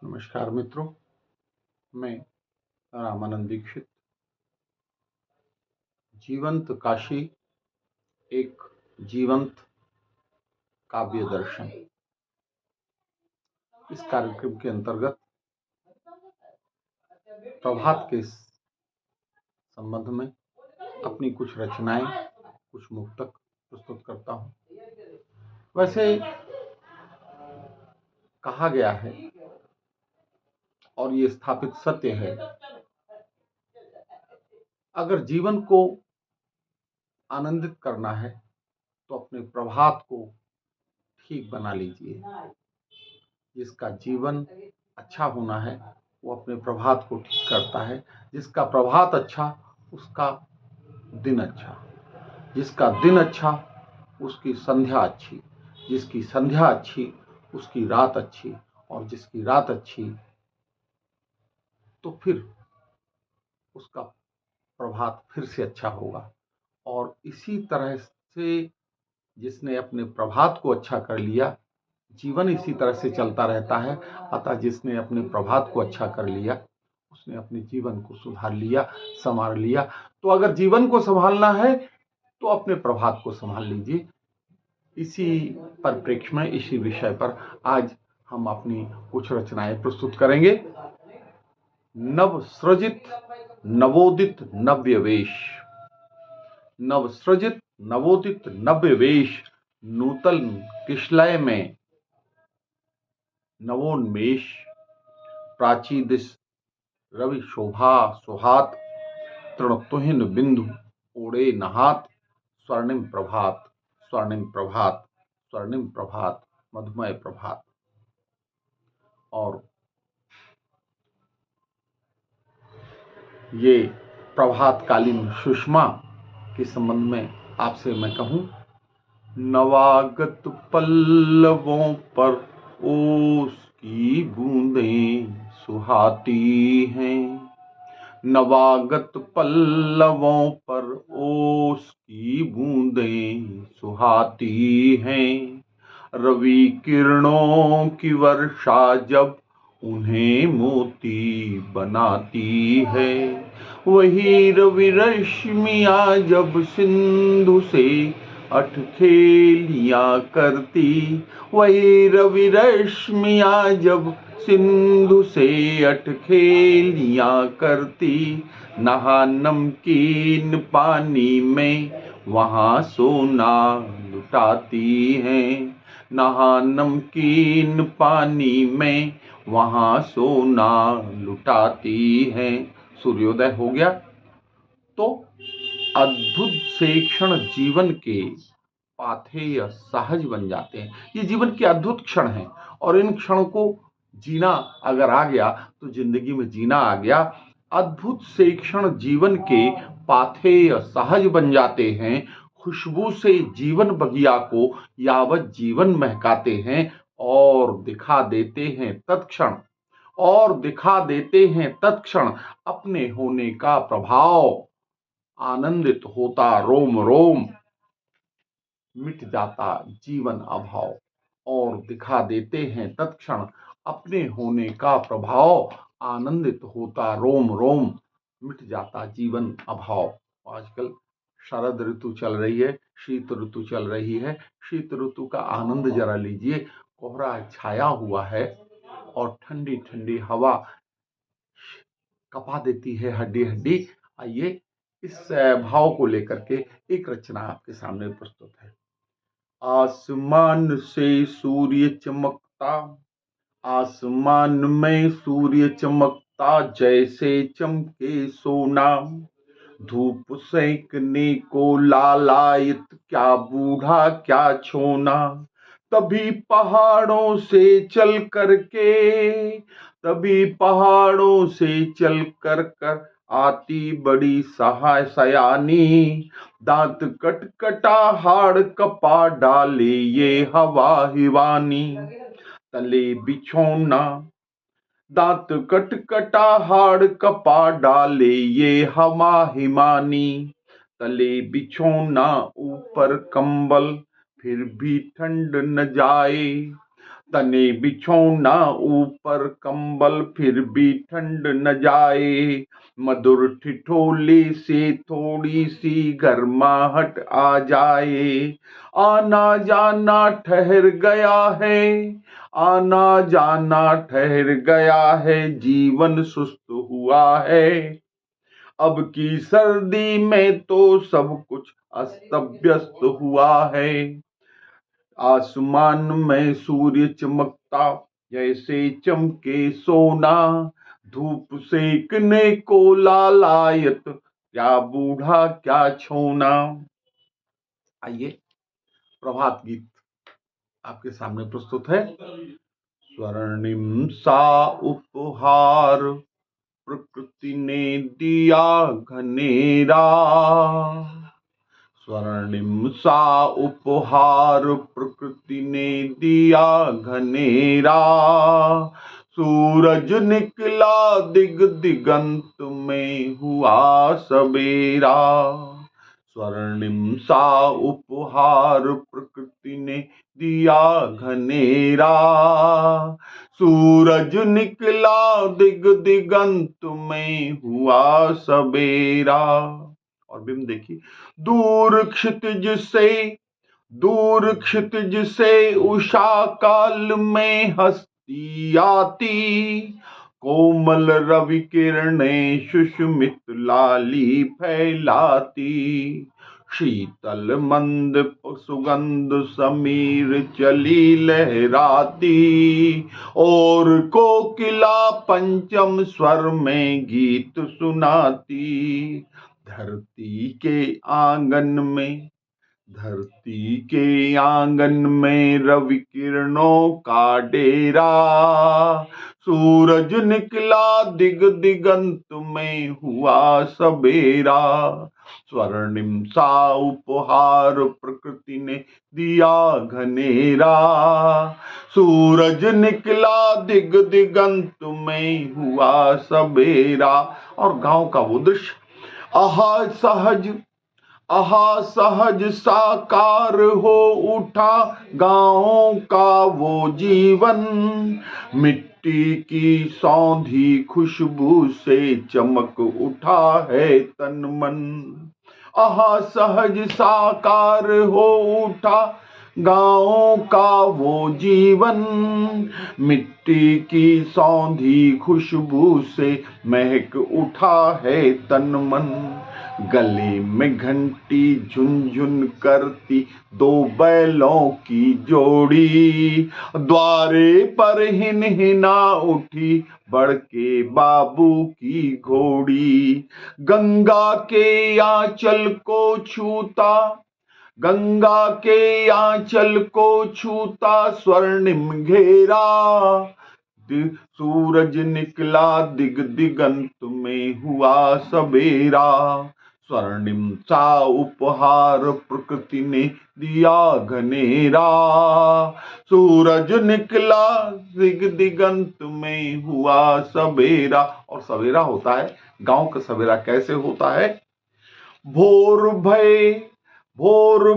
नमस्कार मित्रों, मैं रामानंद दीक्षित। जीवंत काशी एक जीवंत काव्य दर्शन, इस कार्यक्रम के अंतर्गत प्रभात के संबंध में अपनी कुछ रचनाएं, कुछ मुक्तक प्रस्तुत करता हूं। वैसे कहा गया है और ये स्थापित सत्य है, अगर जीवन को आनंदित करना है तो अपने प्रभात को ठीक बना लीजिए। जिसका जीवन अच्छा होना है वो अपने प्रभात को ठीक करता है। जिसका प्रभात अच्छा उसका दिन अच्छा, जिसका दिन अच्छा उसकी संध्या अच्छी, जिसकी संध्या अच्छी उसकी रात अच्छी, और जिसकी रात अच्छी तो फिर उसका प्रभात फिर से अच्छा होगा। और इसी तरह से जिसने अपने प्रभात को अच्छा कर लिया, जीवन इसी तरह से चलता रहता है। अतः जिसने अपने प्रभात को अच्छा कर लिया उसने अपने जीवन को सुधार लिया, संवार लिया। तो अगर जीवन को संभालना है तो अपने प्रभात को संभाल लीजिए। इसी परिप्रेक्ष्य में, इसी विषय पर आज हम अपनी कुछ रचनाएं प्रस्तुत करेंगे। नव सृजित नवोदित नव्य वेश, नव सृजित नवोदित नव्य वेश, नूतन किशलय में नवोन्मेष, प्राची दिश रवि शोभा सुहात, तृणतुहिन बिंदु ओढ़े नहात, स्वर्णिम प्रभात स्वर्णिम प्रभात स्वर्णिम प्रभात मधुमय प्रभात। और ये प्रभातकालीन सुषमा के संबंध में आपसे मैं कहूं, नवागत पल्लवों पर ओस की बूंदें सुहाती हैं, नवागत पल्लवों पर ओस की बूंदें सुहाती हैं, रवि किरणों की वर्षा जब उन्हें मोती बनाती है, वही रवि रश्मियाँ जब सिंधु से अठखेलियाँ करती, वही रवि रश्मियाँ जब सिंधु से अठखेलियाँ करती, नहा नमकीन पानी में वहाँ सोना लुटाती हैं, नहा नमकीन पानी में वहाँ सोना लुटाती हैं। सूर्योदय हो गया तो अद्भुत से क्षण जीवन के पाथेय सहज बन जाते हैं। ये जीवन के अद्भुत क्षण हैं और इन क्षणों को जीना अगर आ गया तो जिंदगी में जीना आ गया। अद्भुत से क्षण जीवन के पाथेय सहज बन जाते हैं, खुशबू से जीवन बगिया को यावत जीवन महकाते हैं, और दिखा देते हैं तत्क्षण, और दिखा देते हैं तत्क्षण अपने होने का प्रभाव, आनंदित होता रोम रोम, मिट जाता जीवन अभाव, और दिखा देते हैं तत्क्षण अपने होने का प्रभाव, आनंदित होता रोम रोम, मिट जाता जीवन अभाव। आजकल शरद ऋतु चल रही है, शीत ऋतु चल रही है। शीत ऋतु का आनंद जरा लीजिए। कोहरा छाया हुआ है और ठंडी ठंडी हवा कपा देती है हड्डी हड्डी। आइए इस भाव को लेकर के एक रचना आपके सामने प्रस्तुत है। आसमान से सूर्य चमकता, आसमान में सूर्य चमकता, जैसे चमके सोना, धूप सेंकने को लालायित, क्या बूढ़ा क्या छोना, तभी पहाड़ों से चल करके, तभी पहाड़ों से चल कर आती बड़ी सहाय सयानी, दांत कटकटा हाड़ कपा डाले ये हवा हिवानी, तले बिछौना, दांत कटकटा हाड़ कपा डाले ये हवा हिमानी, तले बिछौना ऊपर कंबल फिर भी ठंड न जाए, तने बिछौना ऊपर कंबल फिर भी ठंड न जाए, मधुर ठिठोली से थोड़ी सी गर्माहट आ जाए। आना जाना ठहर गया है, आना जाना ठहर गया है, जीवन सुस्त हुआ है। अब की सर्दी में तो सब कुछ अस्त व्यस्त हुआ है। आसमान में सूर्य चमकता जैसे चमके सोना, धूप सेकने को लालायत, क्या बूढ़ा क्या छोना। आइए प्रभात गीत आपके सामने प्रस्तुत है। स्वर्णिम सा उपहार प्रकृति ने दिया घनेरा, स्वर्णिम सा उपहार प्रकृति ने दिया घनेरा, सूरज निकला दिग दिगंत में हुआ सबेरा। स्वर्णिम सा उपहार प्रकृति ने दिया घनेरा, सूरज निकला दिग दिगंत में हुआ सबेरा। और बिम देखिए, दूर क्षितिज से उषा काल में हस्ती आती, कोमल रवि किरणें सुषमित लाली फैलाती, शीतल मंद सुगंध समीर चली लहराती, और कोकिला पंचम स्वर में गीत सुनाती। धरती के आंगन में रवि किरणों का डेरा, सूरज निकला दिग दिगंत में हुआ सबेरा। स्वर्णिम सा उपहार प्रकृति ने दिया घनेरा, सूरज निकला दिग दिगंत में हुआ सबेरा। और गांव का वो दृश्य, आहा सहज साकार हो उठा गाँव का वो जीवन, मिट्टी की सौंधी खुशबू से चमक उठा है तन मन। आहा सहज साकार हो उठा गाँव का वो जीवन, मिट्टी की सौंधी खुशबू से महक उठा है तन मन। गले में घंटी झुनझुन करती दो बैलों की जोड़ी, द्वारे पर हिनहिना उठी बड़के बाबू की घोड़ी। गंगा के आंचल को छूता स्वर्णिम घेरा, सूरज निकला दिग दिगंत में हुआ सबेरा। स्वर्णिम सा उपहार प्रकृति ने दिया घनेरा, सूरज निकला दिग दिगंत में हुआ सबेरा। और सवेरा होता है, गांव का सवेरा कैसे होता है? भोर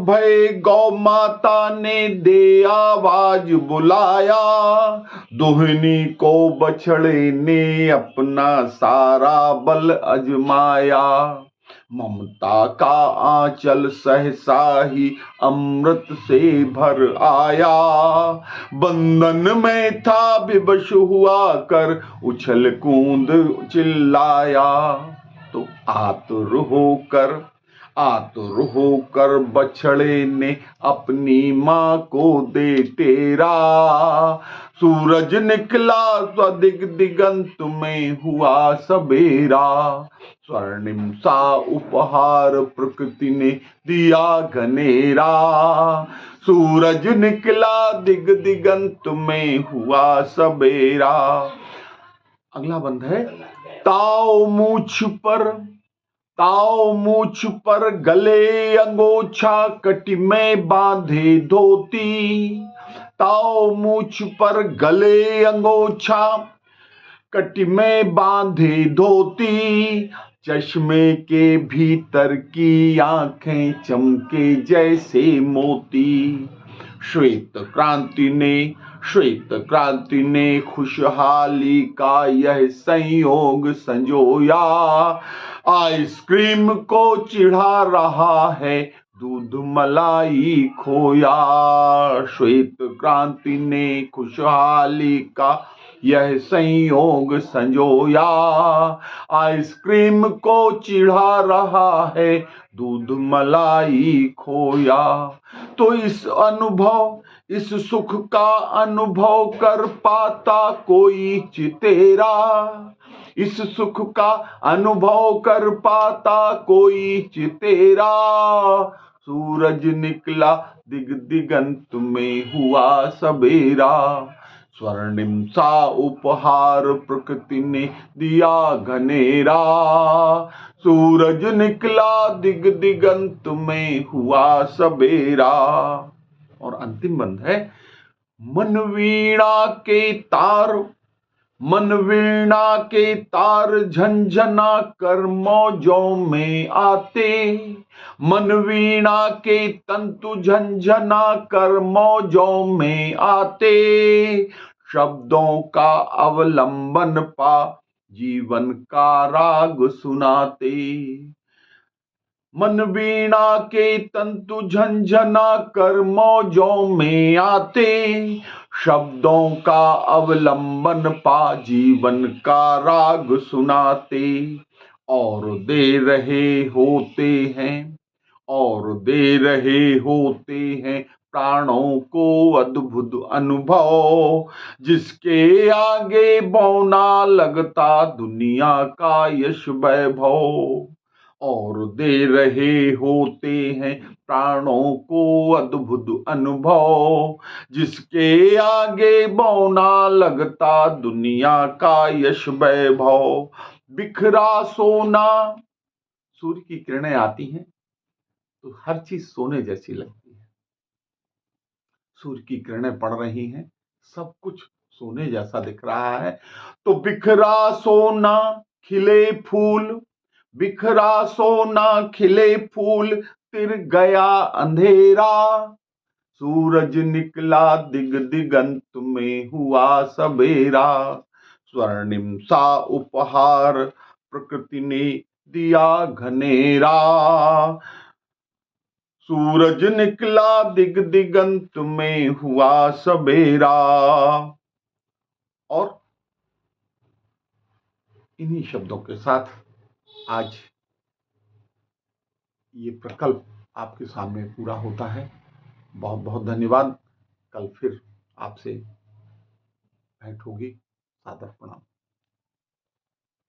भय गौ माता ने दे आवाज बुलाया, दुहनी को बछड़े ने अपना सारा बल अजमाया। ममता का आंचल सहसा ही अमृत से भर आया, बंधन में था विवश हुआ कर उछल कूद चिल्लाया। तो आतुर होकर बछड़े ने अपनी माँ को दे टेरा, सूरज निकला स्वदिग दिगंत में हुआ सबेरा। स्वर्णिम सा उपहार प्रकृति ने दिया घनेरा, सूरज निकला दिग दिगंत में हुआ सबेरा। अगला बंद है, ताव मूछ पर गले अंगोछा कटी में बांधे धोती, ताव मूछ पर गले अंगोछा कटी में बांधे धोती, चश्मे के भीतर की आंखें चमके जैसे मोती। श्वेत क्रांति ने श्वेत क्रांति ने खुशहाली का यह संयोग संजोया, आइसक्रीम को चिढ़ा रहा है दूध मलाई खोया। श्वेत क्रांति ने खुशहाली का यह संयोग संजोया, आइसक्रीम को चिढ़ा रहा है दूध मलाई खोया। तो इस सुख का अनुभव कर पाता कोई चितेरा, इस सुख का अनुभव कर पाता कोई चितेरा। सूरज निकला दिगंत में हुआ सबेरा, स्वर्णिम सा उपहार प्रकृति ने दिया घनेरा। सूरज निकला दिगंत में हुआ सबेरा। और अंतिम बंद है, मन वीणा के तार झंझना कर मौजों में आते, मन वीणा के तंतु झंझना कर मौजों में आते। शब्दों का अवलंबन पा जीवन का राग सुनाते, मन वीणा के तंतु झंझना कर मौजों में आते। शब्दों का अवलंबन पा जीवन का राग सुनाते। और दे रहे होते हैं प्राणों को अद्भुत अनुभव, जिसके आगे बौना लगता दुनिया का यश वैभव। और दे रहे होते हैं प्राणों को अद्भुत अनुभव, जिसके आगे बौना लगता दुनिया का यश वैभव। बिखरा सोना, सूर्य की किरणें आती हैं तो हर चीज सोने जैसी लगती है। सूर्य की किरणें पड़ रही हैं, सब कुछ सोने जैसा दिख रहा है। तो बिखरा सोना खिले फूल, बिखरा सोना खिले फूल, तिर गया अंधेरा। सूरज निकला दिगंत में हुआ सबेरा, स्वर्णिम सा उपहार प्रकृति ने दिया घनेरा। सूरज निकला दिगंत में हुआ सबेरा। और इन्हीं शब्दों के साथ आज ये प्रकल्प आपके सामने पूरा होता है। बहुत बहुत धन्यवाद। कल फिर आपसे भेंट होगी। सादर प्रणाम।